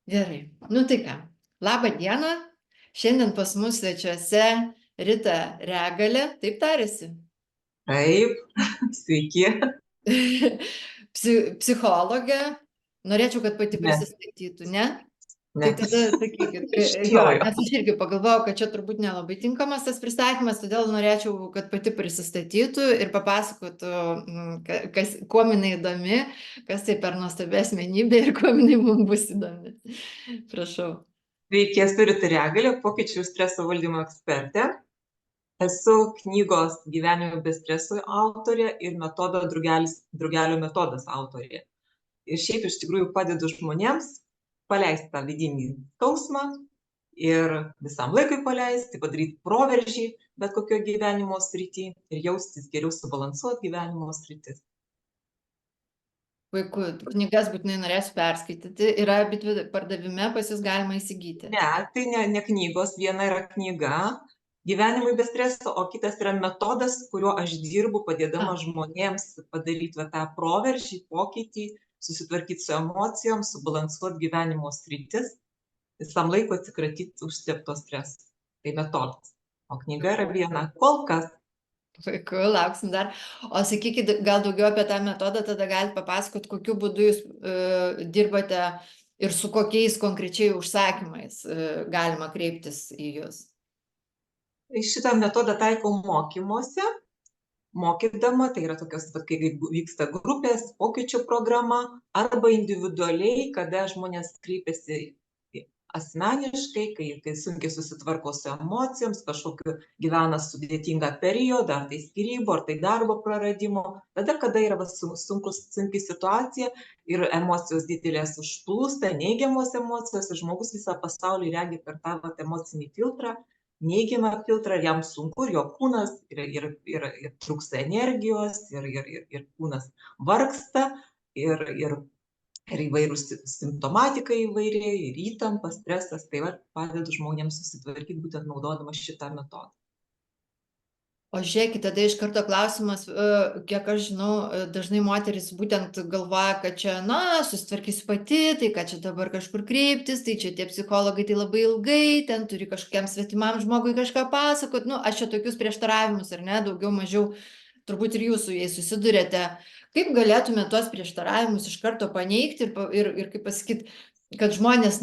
Gerai. Nu tai ką. Labą dieną. Šiandien pas mus svečiuose Rita Regalė. Taip tarėsi. Taip, sveiki. Psichologė. Norėčiau, kad pati Ne, prisistatytų, ne? Tai ne. tada sakykit. Iš Jo, naujo. nes aš irgi pagalvojau, kad čia turbūt nelabai tinkamas tas pristatymas, todėl norėčiau, kad pati prisistatytų ir papasakotų, kuo jinai įdomi, kas tai per nuostabi asmenybė ir kuo jinai mums bus įdomi. Prašau. Sveiki, esu Rita Regalė, pokyčių streso valdymo ekspertė. Esu knygos Gyvenimo be streso autorė ir metodo Drugelio metodas autorė. Ir šiaip iš tikrųjų padedu žmonėms paleisti tą vidinį skausmą ir visam laikui paleisti, padaryti proveržį bet kokio gyvenimo srity ir jaustis geriau subalansuot gyvenimo sritis. Puiku, knygas būtinai norėsiu perskaityti. Yra abidvi pardavime, pas jūs galima įsigyti. Ne, tai ne knygos, viena yra knyga Gyvenimui be streso, o kitas yra metodas, kuriuo aš dirbu, padėdama žmonėms padaryti tą proveržį, pokytį, susitvarkyti su emocijom, subalansuoti gyvenimo sritis, visam laiku atsikratyti užslėpto streso. Tai metodas. O knyga yra viena. Kol kas. Puiku, lauksim dar. O sakykit, gal daugiau apie tą metodą, tada galite papasakot, kokiu būdu jūs dirbate ir su kokiais konkrečiai užsakymais galima kreiptis į jūs. Šitą metodą taikau mokymuose. Mokydama, tai yra tokios, kai vyksta grupės, pokyčių programa, arba individualiai, kada žmonės kreipiasi asmeniškai, kai sunkiai susitvarko su emocijoms, kažkokiu gyvena sudėtingą periodą, ar tai skyrybų, ar tai darbo praradimo, tada, kada yra sunki situacija ir emocijos didelės užplūsta, neigiamos emocijos, ir žmogus visą pasaulį regi per tą emocinį filtrą, neigiamą filtrą, ir jam sunku, ir jo kūnas, ir trūksta energijos, ir kūnas vargsta, ir įvairūs simptomatika įvairiai, ir įtampa, stresas, tai padedu žmonėms susitvarkyti būtent naudodama šitą metodą. O žiūrėkit, tada iš karto klausimas, kiek aš žinau, dažnai moteris būtent galvoja, kad čia, susitvarkysiu pati, tai kad čia dabar kažkur kreiptis, tai čia tie psichologai tai labai ilgai, ten turi kažkokiam svetimam žmogui kažką pasakot, aš čia tokius prieštaravimus, ar ne, daugiau mažiau, turbūt ir jūs su jais susidurėte. Kaip galėtume tuos prieštaravimus iš karto paneigti ir kaip pasakyti, kad žmonės,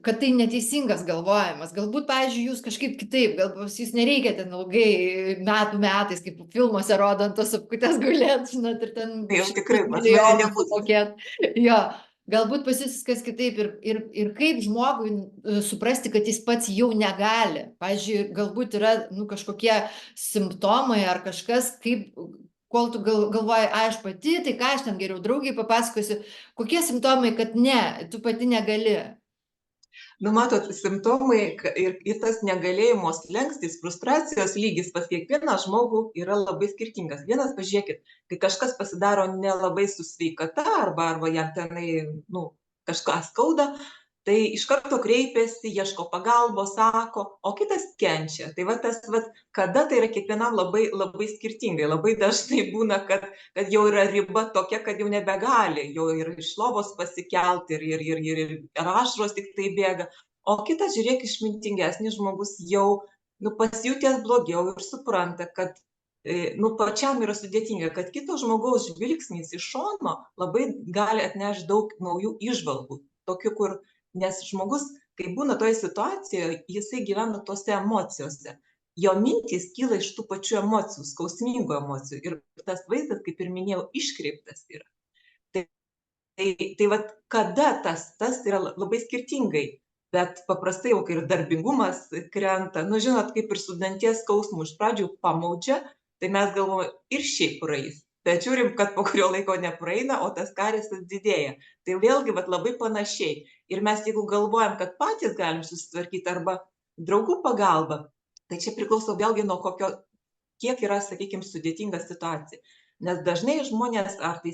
kad tai neteisingas galvojimas. Galbūt, pavyzdžiui, jūs kažkaip kitaip, galbūt jūs nereikia ten ilgai metais, kaip filmuose rodant tos apkutės gulėt, žinot, ir ten Tai jau tikrai milijonus sumokėt. Jo, galbūt pas jūs viskas kitaip ir kaip žmogui suprasti, kad jis pats jau negali. Pavyzdžiui, galbūt yra kažkokie simptomai ar kažkas, kaip kol tu galvoji, aš pati, tai ką aš ten geriau draugiai papasakosiu, kokie simptomai, kad ne, tu pati negali. Matot, simptomai ir tas negalėjimo slenkstis, frustracijos lygis pas kiekvieną žmogų yra labai skirtingas. Vienas, pažiūrėkit, kai kažkas pasidaro nelabai su sveikata arba jam tenai, kažką skauda, tai iš karto kreipiasi, ieško pagalbos, sako, o kitas kenčia. Tai kada tai yra kiekvienam labai, labai skirtingai. Labai dažnai būna, kad jau yra riba tokia, kad jau nebegali, jau ir iš lovos pasikelti ir ašaros tik tai bėga. O kitas, žiūrėk, išmintingesnis žmogus jau pasijutęs blogiau ir supranta, kad pačiam yra sudėtinga, kad kito žmogaus žvilgsnis iš šono labai gali atnešti daug naujų įžvalgų. Tokių, nes žmogus, kai būna toje situacijoje, jisai gyvena tose emocijose. Jo mintys kyla iš tų pačių emocijų, skausmingų emocijų. Ir tas vaizdas, kaip ir minėjau, iškreiptas yra. Tai kada tas yra labai skirtingai. Bet paprastai jau, kai ir darbingumas krenta, žinot, kaip ir su danties skausmu iš pradžių pamaudžia, tai mes galvojame, ir šiaip praeis. Bet žiūrim, kad po kurio laiko nepraeina, o tas karisas didėja. Tai vėlgi labai panašiai. Ir mes, jeigu galvojam, kad patys galim susitvarkyti arba draugų pagalba, tai čia priklauso vėlgi nuo kiek yra, sakykime, sudėtinga situacija. Nes dažnai žmonės, ar tai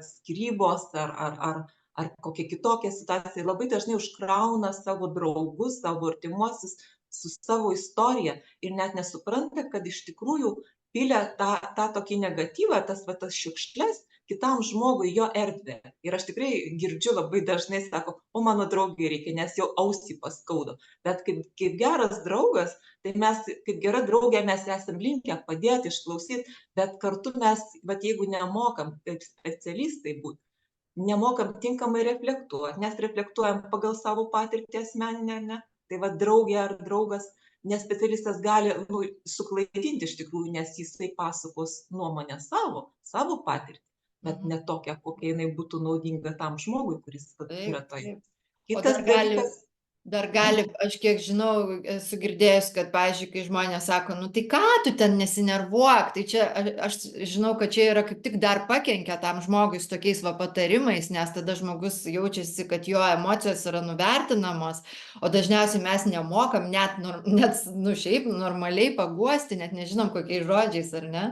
skyrybos, ar kokia kitokia situacija, labai dažnai užkrauna savo draugus, savo artimuosius su savo istorija ir net nesupranta, kad iš tikrųjų pilia tą tokį negatyvą, tas šiukšles kitam žmogui jo erdvę. Ir aš tikrai girdžiu labai dažnai, sako, o mano draugai reikia, nes jau ausį paskaudo. Bet kaip geras draugas, tai mes, kaip gera draugė, mes esam linkę padėti, išklausyti, bet kartu mes, vat, jeigu nemokam kaip specialistai būti, nemokam tinkamai reflektuoti, nes reflektuojam pagal savo patirtį asmeninę, ne? Tai va draugė ar draugas, nes specialistas gali suklaidinti iš tikrųjų, nes jisai pasakos nuomonę savo patirtį, bet ne tokią, kokia jinai būtų naudinga tam žmogui, kuris yra toje. O dar gali, aš kiek žinau, esu girdėjus, kad, pavyzdžiui, kai žmonės sako, nu tai ką tu ten nesinervuok, tai čia aš žinau, kad čia yra kaip tik dar pakenkia tam žmogui su tokiais va patarimais, nes tada žmogus jaučiasi, kad jo emocijos yra nuvertinamos, o dažniausiai mes nemokam net nu šiaip normaliai paguosti, net nežinom kokiais žodžiais, ar ne?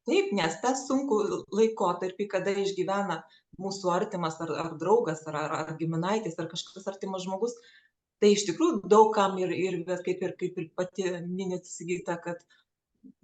Taip, nes tą sunkų laikotarpį, kada išgyvena mūsų artimas ar draugas, ar giminaitis, ar kažkas artimas žmogus, tai iš tikrųjų daug kam kaip ir pati minit, Sigita, kad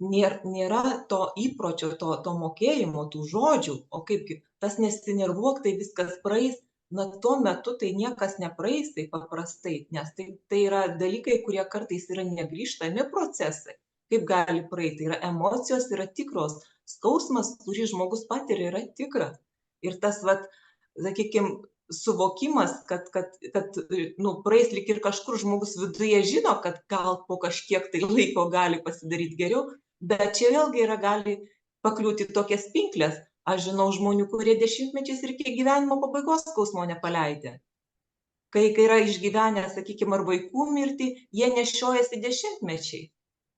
nėra to įpročio, to mokėjimo, tų žodžių, o kaipgi tas nesinervuok, tai viskas praeis, na tuo metu tai niekas nepraeis taip paprastai, nes tai yra dalykai, kurie kartais yra negrįžtami procesai. Kaip gali praeiti, tai yra emocijos, yra tikros, skausmas, kurį žmogus patiria, yra tikras. Ir tas, vat, sakykime, suvokimas, kad praeis lyg ir kažkur žmogus viduje žino, kad gal po kažkiek tai laiko gali pasidaryti geriau, bet čia vėlgi gali pakliūti tokias pinklės. Aš žinau žmonių, kurie dešimtmečiais ir iki gyvenimo pabaigos skausmo nepaleidė. Kai yra išgyvenę, sakykime, ar vaikų mirtį, jie nešiojasi dešimtmečiai.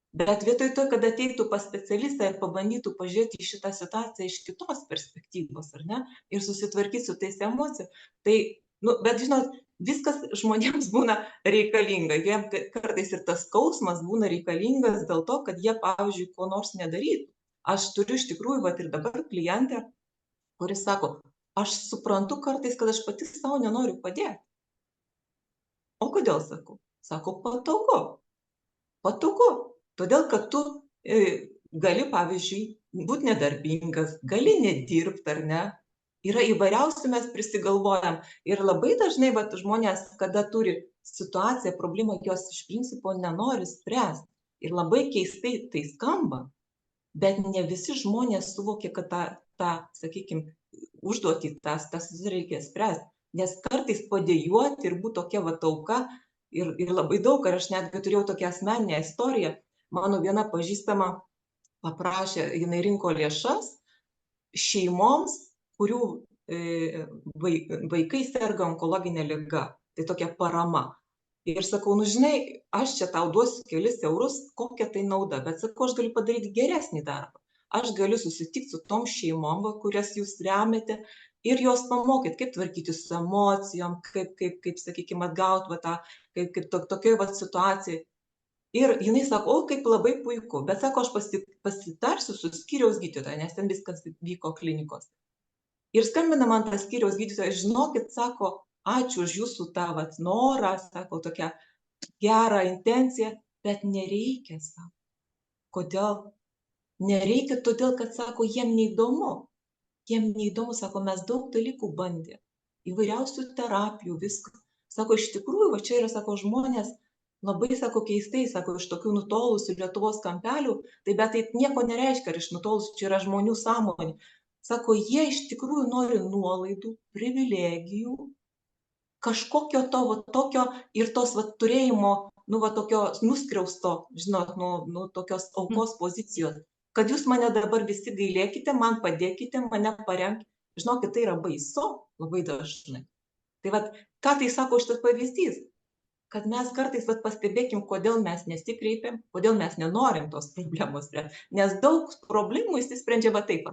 Bet vietoj to, kad ateitų pas specialistą ir pabandytų pažiūrėti į šitą situaciją iš kitos perspektyvos, ar ne, ir susitvarkyti su tais emocijom, tai, bet žinot, viskas žmonėms būna reikalinga. Jiem kartais ir tas skausmas būna reikalingas dėl to, kad jie, pavyzdžiui, ko nors nedarytų. Aš turiu iš tikrųjų, vat ir dabar klientę, kuris sako, aš suprantu kartais, kad aš pati savo nenoriu padėti. O kodėl sakau? Sako, patogu. Patogu. Todėl, kad tu gali, pavyzdžiui, būti nedarbingas, gali nedirbti, ar ne? Yra įvairiausių, mes prisigalvojam. Ir labai dažnai žmonės, kada turi situaciją, problemą, jos iš principo nenori spręsti. Ir labai keistai tai skamba, bet ne visi žmonės suvokia, kad tą sakykime, užduotį tas reikia spręsti. Nes kartais padėjuoti ir būti tokia auka, ir labai daug, ir aš netgi turėjau tokią asmeninę istoriją. Mano viena pažįstama paprašė, jinai rinko lėšas šeimoms, kurių vaikai serga onkologinė liga. Tai tokia parama. Ir sakau, žinai, aš čia tau duosiu kelis eurus, kokia tai nauda, bet sakau, aš galiu padaryti geresnį darbą. Aš galiu susitikti su tom šeimom, kurias jūs remiate, ir jos pamokyti, kaip tvarkyti su emocijom, kaip sakykime, atgauti kaip tokioje situacijoje. Ir jinai sako, o kaip labai puiku, bet sako, aš pasitarsiu su skyriaus gydytoja, nes ten viskas vyko klinikos. Ir skambina man tas skyriaus gydytoja, žinokit, sako, ačiū už jūsų tą norą, sako, tokią gerą intenciją, bet nereikia, sako. Kodėl? Nereikia todėl, kad, sako, jiem neįdomu. Jiem neįdomu, sako, mes daug dalykų bandė, įvairiausių terapijų, viską. Sako, iš tikrųjų, čia yra, sako, žmonės, labai, sako, keistai, sako, iš tokių nutolusių Lietuvos kampelių, tai bet tai nieko nereiškia, ar iš nutolusių, čia yra žmonių sąmonė. Sako, jie iš tikrųjų nori nuolaidų, privilegijų, kažkokio tokio ir tos turėjimo, tokio nuskriausto, žinot, tokios aukos pozicijos, kad jūs mane dabar visi gailėkite, man padėkite, mane paremkite. Žinokit, tai yra baisu labai dažnai. Tai ką tai sako šitas pavyzdys? Kad mes kartais pastebėkim, kodėl mes nesikreipiam, kodėl mes nenorim tos problemos spręsti. Nes daug problemų įsisprendžia taip,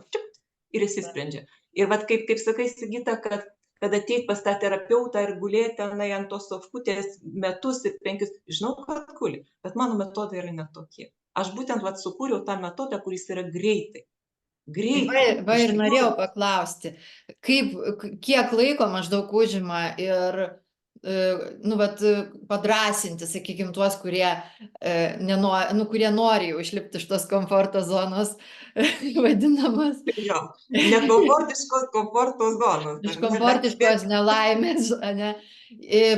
ir įsisprendžia. Ir kaip sakai, Sigita, kad ateit pas tą terapeutą ir gulėti ant tos sofkutės metus ir 5, žinau, kad guli, bet mano metodai yra netokie. Aš būtent sukūriau tą metodą, kuris yra greitai. Va ir norėjau paklausti, kiek laiko maždaug užima ir nu, vat, padrąsinti, sakykime, tuos, kurie, kurie nori jau išlipti iš tos komforto zonos, vadinamos. Jo, nekomfortiškos komforto zonos, Iš ar ne, bet komfortiškos nelaimės, ne,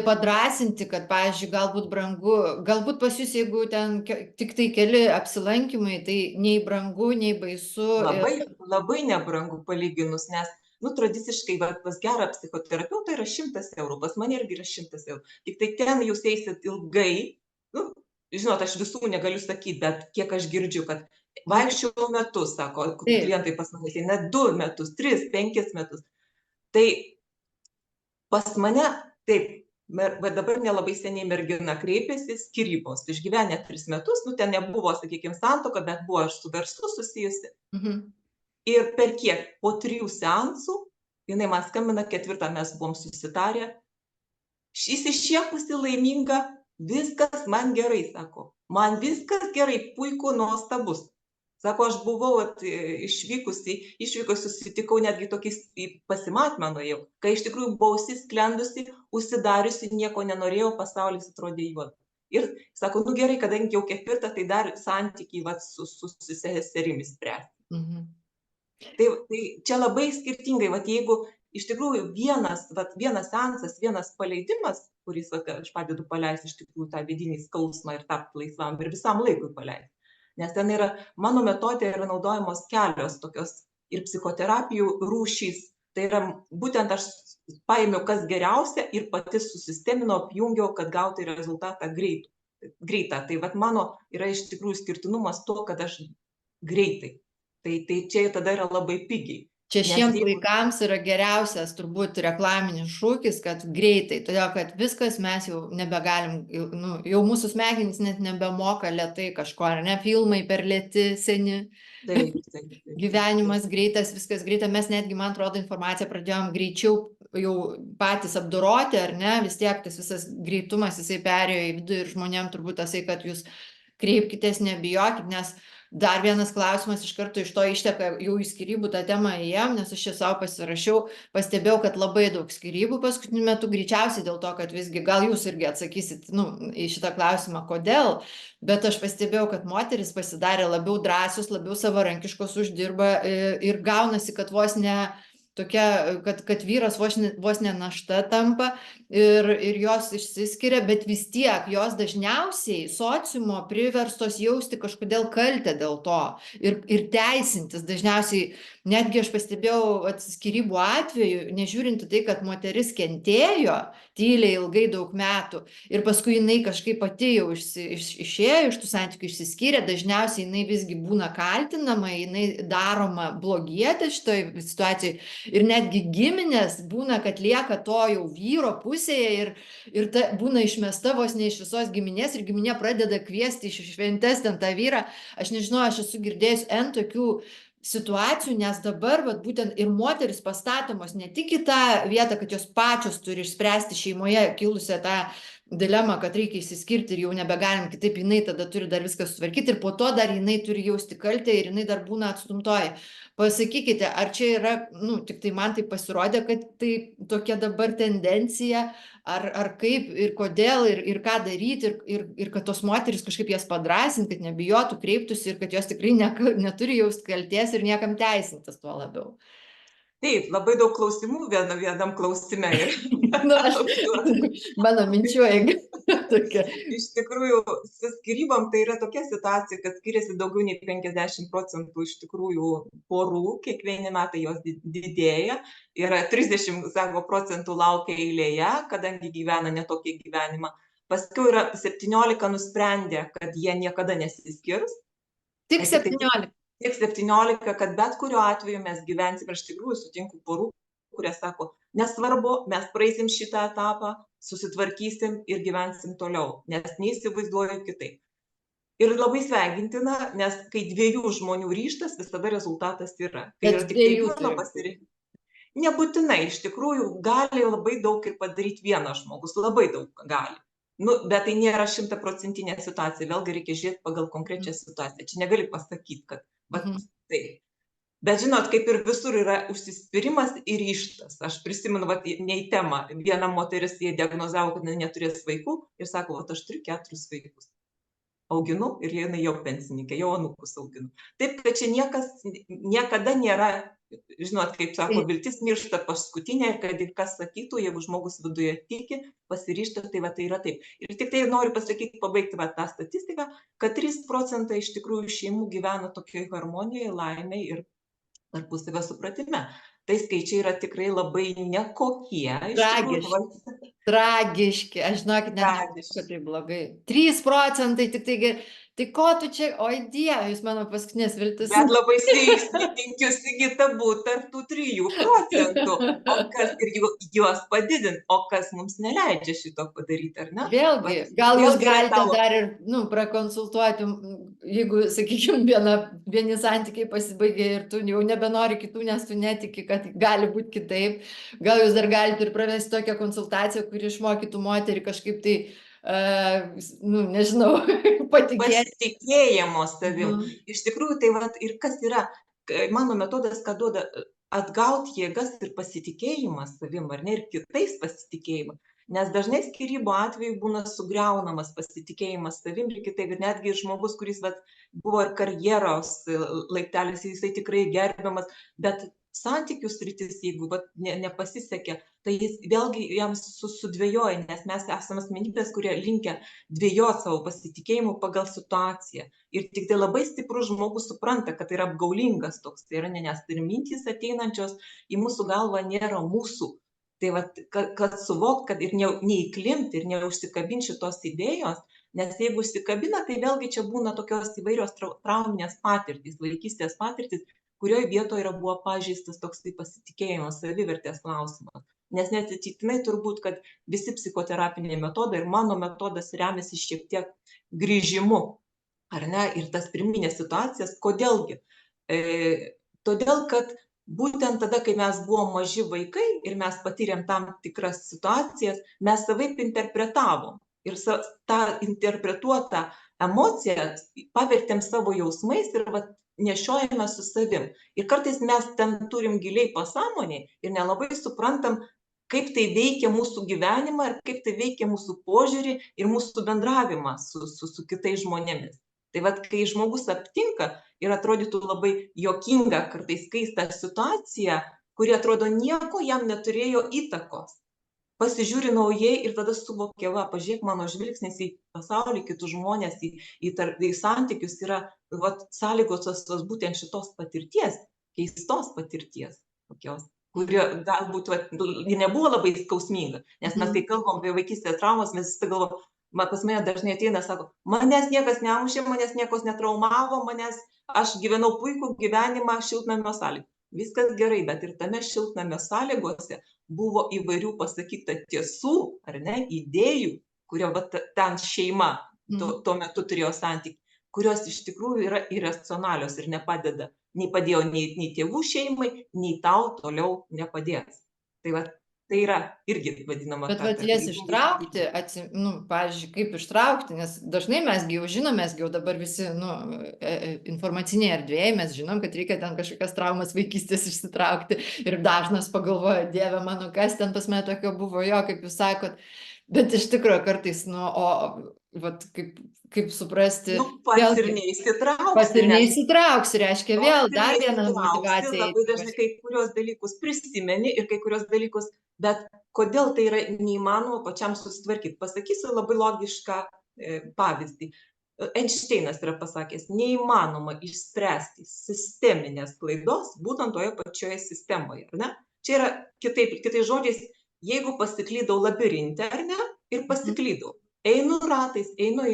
padrąsinti, kad, pavyzdžiui, galbūt brangu, galbūt pas jūs, jeigu ten tik tai keli apsilankymai, tai nei brangu, nei baisu. labai, labai nebrangu palyginus, nes, nu, tradiciškai, va, pas gerą psichoterapeutą yra 100 eurų, pas mane irgi yra 100 eurų. Tik tai ten jūs eisit ilgai, nu, žinot, aš visų negaliu sakyti, bet kiek aš girdžiu, kad vaikščiojau metus, sako, Taip. klientai pas mane, tai net 2 metus, 3, 5 metus. Tai pas mane, taip, va dabar nelabai seniai mergina kreipėsi, skyrybos, išgyvenę 3 metus, nu ten nebuvo, sakykime, santuoka, bet buvo aš su verslu susijusi. Mhm. Ir per kiek? Po 3 seansų, jinai man skambina, 4 mes buvom susitarę, išsišiekusi laiminga, viskas man gerai, sako, man viskas gerai, puiku, nuostabus. Sako, aš buvau išvykusi, susitikau netgi tokiais pasimatymą nuėjau, kai iš tikrųjų buvau užsisklendusi, užsidariusi, nieko nenorėjau, pasaulis atrodė juodas. Ir sako, nu gerai, kadangi jau 4, tai dar santykiai vat, su seserimis spręsti. Mhm. Tai čia labai skirtingai, vat, jeigu iš tikrųjų vienas seansas, vienas paleidimas, kuris vat, aš padedu paleisti iš tikrųjų tą vidinį skausmą ir tapti laisvam ir visam laikui paleisti. Nes ten yra, mano metodė yra naudojamos kelios tokios ir psichoterapijų rūšys. Tai yra būtent aš paėmiau kas geriausia ir pati susisteminau, apjungiau, kad gauti rezultatą greitą. Tai vat mano yra iš tikrųjų skirtinumas to, kad aš greitai. Tai čia tada yra labai pigiai. Čia šiems laikams yra geriausias turbūt reklaminis šūkis, kad greitai, todėl kad viskas mes jau nebegalim, nu, jau mūsų smegenys net nebemoka lėtai kažko, ar ne, filmai per lėti, seni. Taip. Gyvenimas greitas, viskas greita, mes netgi, man atrodo, informaciją pradėjom greičiau jau patys apdoroti, ar ne, vis tiek tas visas greitumas, jisai perėjo į vidų ir žmonėm turbūt tasai, kad jūs kreipkitės, nebijokit, nes dar vienas klausimas iš karto iš to išteka, jau į skyrybų tą temą įėjom, nes aš čia savo pasirašiau, pastebėjau, kad labai daug skyrybų paskutiniu metu, greičiausiai dėl to, kad visgi, gal jūs irgi atsakysit, nu, į šitą klausimą, kodėl, bet aš pastebėjau, kad moteris pasidarė labiau drąsios, labiau savarankiškos, uždirba ir gaunasi, kad vos ne tokia, kad vyras vos ne našta tampa ir jos išsiskiria, bet vis tiek jos dažniausiai sociumo priverstos jausti kažkodėl kaltę dėl to ir teisintis. Dažniausiai, netgi aš pastebėjau skyrybų atveju, nežiūrint tai, kad moteris kentėjo tyliai ilgai daug metų ir paskui jinai kažkaip pati jau išėjo iš tų santykių, išsiskyrė, dažniausiai jinai visgi būna kaltinama, jinai daroma blogietė šitoj situacijai. Ir netgi giminės būna, kad lieka to jau vyro pusėje ir būna išmesta vos ne iš visos giminės ir giminė pradeda kviesti iš šventes ten tą vyrą. Aš nežinau, aš esu girdėjus N tokių situacijų, nes dabar vat, būtent ir moteris pastatomos ne tik į tą vietą, kad jos pačios turi išspręsti šeimoje kilusią tą dilemą, kad reikia išsiskirti ir jau nebegalim kitaip, jinai tada turi dar viską sutvarkyti ir po to dar jinai turi jausti kaltę ir jinai dar būna atstumtoji. Pasakykite, ar čia yra, nu, tik tai man tai pasirodė, kad tai tokia dabar tendencija, ar kaip ir kodėl ir ką daryti ir kad tos moteris kažkaip jas padrąsinti, kad nebijotų, kreiptųsi ir kad jos tikrai neturi jausti kaltės ir niekam teisintis tuo labiau. Taip, labai daug klausimų vienam klausime ir mano minčių eiga tokia. Iš tikrųjų, su skyrybom tai yra tokia situacija, kad skiriasi daugiau nei 50% iš tikrųjų porų, kiekvieni metai jos didėja, yra 30% laukia eilėje, kadangi gyvena netokį gyvenimą. Paskui yra 17 nusprendė, kad jie niekada nesiskirs. Tik 17. Tik 17, kad bet kuriuo atveju mes gyvensim, aš tikrųjų sutinku porų, kurie sako, nesvarbu, mes praeisim šitą etapą, susitvarkysim ir gyvensim toliau, nes neįsivaizduoju kitaip. Ir labai sveikintina, nes kai 2 žmonių ryžtas, visada rezultatas yra. Kai yra tik vieno pasirinkimo. Nebūtinai, iš tikrųjų, gali labai daug ir padaryti vienas žmogus, labai daug gali. Nu, bet tai nėra 100% situacija, vėlgi reikia žiūrėti pagal konkrečią situaciją. Čia negali pasakyti, kad taip. Bet žinot, kaip ir visur yra užsispyrimas ir ryžtas. Aš prisimenu, vat, ne į temą, viena moteris jai diagnozavo, kad jinai neturės vaikų ir sako, vat aš turiu 4 vaikus. Auginu ir jinai jau pensininkė, jau anūkus auginu. Taip, kad čia niekada nėra, žinot, kaip sako, Tai viltis miršta paskutinė, kad ir kas sakytų, jeigu žmogus viduje tiki, pasiryžta, tai va tai yra taip. Ir tik tai noriu pasakyti, pabaigti va tą statistiką, kad 3% iš tikrųjų šeimų gyvena tokioje harmonijoje, laimėje ir tarpusavio supratime. Tai skaičiai yra tikrai labai nekokie, iš tikrųjų, tragiški, aš žinokit, net nežinau, kad tragiški. tai blogai. 3% tik tai, tai ko tu čia, oi Dieve, jūs mano paskutinės viltis. Bet labai linkiu, Sigita, būt tarp tų 3%. O kas ir juos padidint, o kas mums neleidžia šito padaryti, ar ne? Vėlgi, Vat gal jūs vėlgi yra galite tavo. dar ir, nu, prakonsultuoti, jeigu, sakykime, vieni santykiai pasibaigia ir tu jau nebenori kitų, nes tu netiki, kad gali būti kitaip. Gal jūs dar galite ir pravesti tokią konsultaciją, kuri išmokytų moterį kažkaip tai, nu, nežinau, patikėti. Pasitikėjimo savim. Mhm. Iš tikrųjų, tai vat, ir kas yra, mano metodas, ką duoda, atgauti jėgas ir pasitikėjimą savim, ar ne, ir kitais pasitikėjimą. Nes dažnai skyrybų atveju būna sugriaunamas pasitikėjimas savim ir kitaip. Ir netgi žmogus, kuris vat, buvo ir karjeros laiptelis, jisai tikrai gerbiamas, bet santykių sritis, jeigu vat, nepasisekė, tai jis vėlgi jam sudvejoja, nes mes esame asmenybės, kurie linkę dvejot savo pasitikėjimu pagal situaciją. Ir tik tai labai stiprus žmogus supranta, kad tai yra apgaulingas toks, tai yra, nes tai mintys ateinančios į mūsų galvą nėra mūsų. Tai vat, kad suvokt, kad ir neįklimti ir neužsikabinti šitos idėjos, nes jeigu užsikabina, tai vėlgi čia būna tokios įvairios trauminės patirtys, vaikystės patirtys, kurioje vietoje buvo pažeistas toks pasitikėjimas, savivertės klausimas. Nes neatsitiktinai turbūt, kad visi psichoterapiniai metodai ir mano metodas remiasi šiek tiek grįžimu, ar ne, ir tas pirminės situacijas. Kodėlgi? Todėl, kad būtent tada, kai mes buvom maži vaikai ir mes patyrėm tam tikras situacijas, mes savaip interpretavom. Ir tą interpretuotą emociją pavertėm savo jausmais ir vat, nešiojame su savim. Ir kartais mes ten turim giliai pasąmonėj ir nelabai suprantam, kaip tai veikia mūsų gyvenimą ir kaip tai veikia mūsų požiūrį ir mūsų bendravimą su kitais žmonėmis. Tai vat, kai žmogus aptinka ir atrodytų labai juokinga, kartais keista situacija, kuri atrodo nieko jam neturėjo įtakos. Pasižiūri naujai ir tada suvokia, va, pažiūrėk, mano žvilgsnis į pasaulį, kitus žmonės, į santykius yra vat, sąlygotos būtent šitos patirties, keistos patirties, tokios, kuri galbūt vat, nebuvo labai skausminga, nes mes, kai kalbam apie vaikystės traumas, mes visi galvom, pas mane dažnai ateina, sako, manęs niekas nemušė, manęs niekas netraumavo, aš gyvenau puikų gyvenimą šiltnamio sąlygose. Viskas gerai, bet ir tame šiltnamio sąlygose buvo įvairių pasakyta tiesų, ar ne, idėjų, kurio va, ten šeima tuo metu turėjo santykį, kurios iš tikrųjų yra iracionalios ir nepadeda. Nei padėjo nei tėvų šeimai, nei tau toliau nepadės. Tai va, tai yra irgi vadinama. Bet vat jas ištraukti, nu, pavyzdžiui, kaip ištraukti, nes dažnai mes jau žinom, mes jau dabar visi, nu, informacinėje erdvėje, mes žinom, kad reikia ten kažkokias traumas vaikystės išsitraukti ir dažnas pagalvoja, Dieve mano, kas ten pas mane tokio buvo, jo, kaip jūs sakot, bet iš tikrųjų kartais, nu, o vat kaip suprasti, nu, pats ir neįsitrauksi. Pats ir neįsitrauksi, reiškia vėl dar viena motyvacija. Labai dažnai kai kurios dalykus prisimeni ir kai kurios dalykus, bet kodėl tai yra neįmanoma pačiam susitvarkyti. Pasakysiu labai logišką pavyzdį. Einšteinas yra pasakęs, neįmanoma išspręsti sisteminės klaidos būtent toje pačioje sistemoje. Ar ne? Čia yra kitais žodžiais, jeigu pasiklydau labirinte, ar ne, ir pasiklydau. Einu ratais, einu,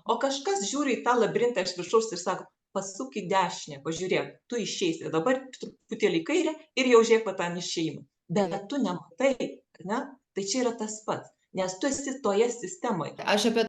o kažkas žiūri į tą labirintą iš viršaus ir sako, pasuk į dešinę, pažiūrėk, tu išeisi, dabar truputėlį į kairę ir jau žiūrėk va ten išėjimą. Bet tu nematai, ne? Tai čia yra tas pats, nes tu esi toje sistemoje. Aš apie